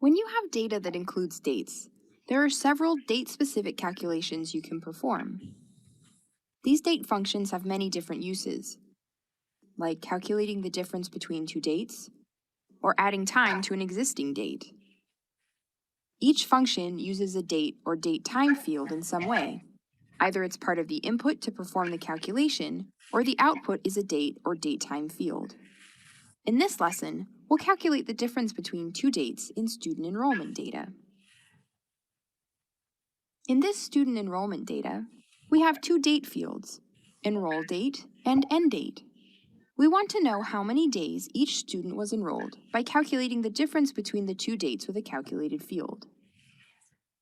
When you have data that includes dates, there are several date-specific calculations you can perform. These date functions have many different uses, like calculating the difference between two dates, or adding time to an existing date. Each function uses a date or date time field in some way. Either it's part of the input to perform the calculation, or the output is a date or date time field. In this lesson, we'll calculate the difference between two dates in student enrollment data. In this student enrollment data, we have two date fields, enroll date and end date. We want to know how many days each student was enrolled by calculating the difference between the two dates with a calculated field.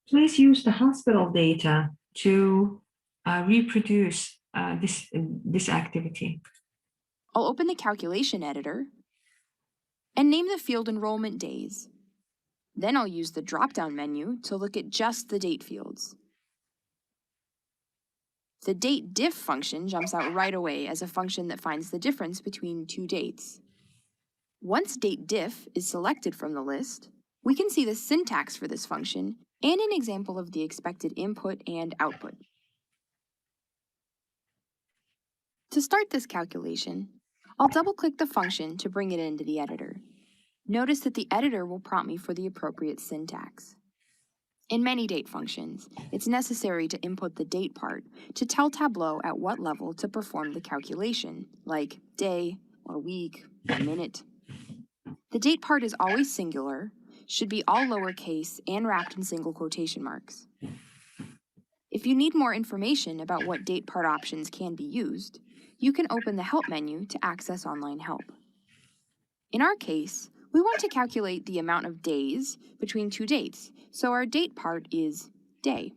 Please use the hospital data to reproduce this activity. I'll open the calculation editor and name the field enrollment days. Then I'll use the drop-down menu to look at just the date fields. The date diff function jumps out right away as a function that finds the difference between two dates. Once date diff is selected from the list, we can see the syntax for this function and an example of the expected input and output. To start this calculation, I'll double-click the function to bring it into the editor. Notice that the editor will prompt me for the appropriate syntax. In many date functions, it's necessary to input the date part to tell Tableau at what level to perform the calculation, like day, or week, or minute. The date part is always singular, should be all lowercase, and wrapped in single quotation marks. If you need more information about what date part options can be used, you can open the Help menu to access online help. In our case, we want to calculate the amount of days between two dates, so our date part is day.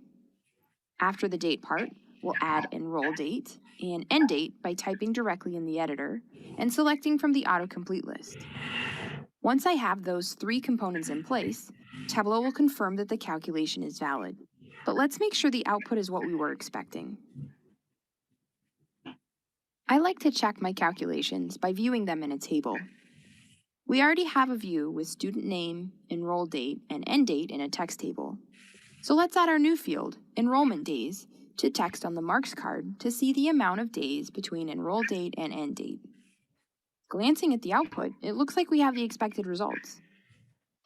After the date part, we'll add enroll date and end date by typing directly in the editor and selecting from the autocomplete list. Once I have those three components in place, Tableau will confirm that the calculation is valid. But let's make sure the output is what we were expecting. I like to check my calculations by viewing them in a table. We already have a view with student name, enroll date, and end date in a text table. So let's add our new field, enrollment days, to text on the marks card to see the amount of days between enroll date and end date. Glancing at the output, it looks like we have the expected results.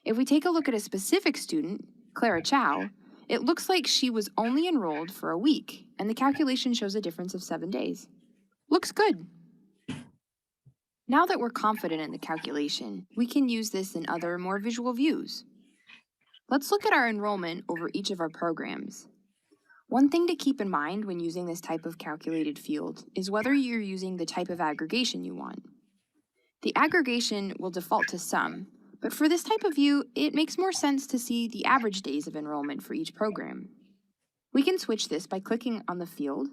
If we take a look at a specific student, Clara Chow, it looks like she was only enrolled for a week, and the calculation shows a difference of 7 days. Looks good. Now that we're confident in the calculation, we can use this in other, more visual views. Let's look at our enrollment over each of our programs. One thing to keep in mind when using this type of calculated field is whether you're using the type of aggregation you want. The aggregation will default to sum, but for this type of view, it makes more sense to see the average days of enrollment for each program. We can switch this by clicking on the field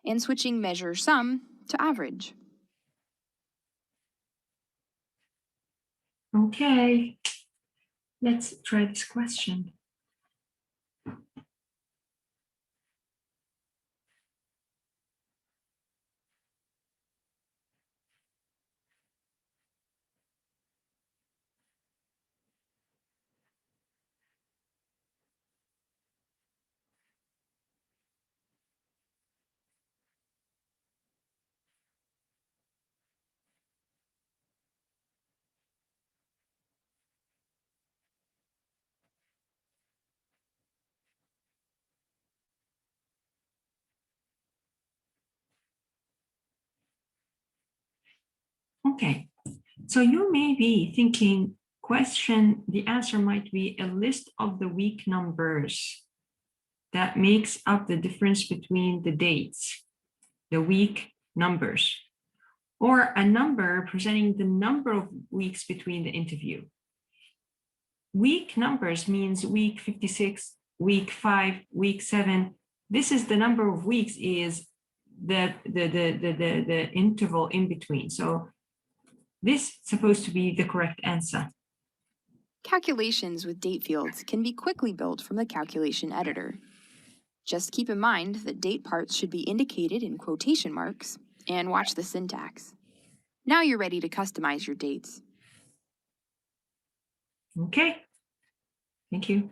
and switching measure sum to average. Okay, let's try this question. Okay, so you may be thinking, the answer might be a list of the week numbers that makes up the difference between the dates, the week numbers, or a number representing the number of weeks between the interview. Week numbers means week 56, week 5, week 7. This is the number of weeks is the interval in between. So this is supposed to be the correct answer. Calculations with date fields can be quickly built from the calculation editor. Just keep in mind that date parts should be indicated in quotation marks and watch the syntax. Now you're ready to customize your dates. Okay, Thank you.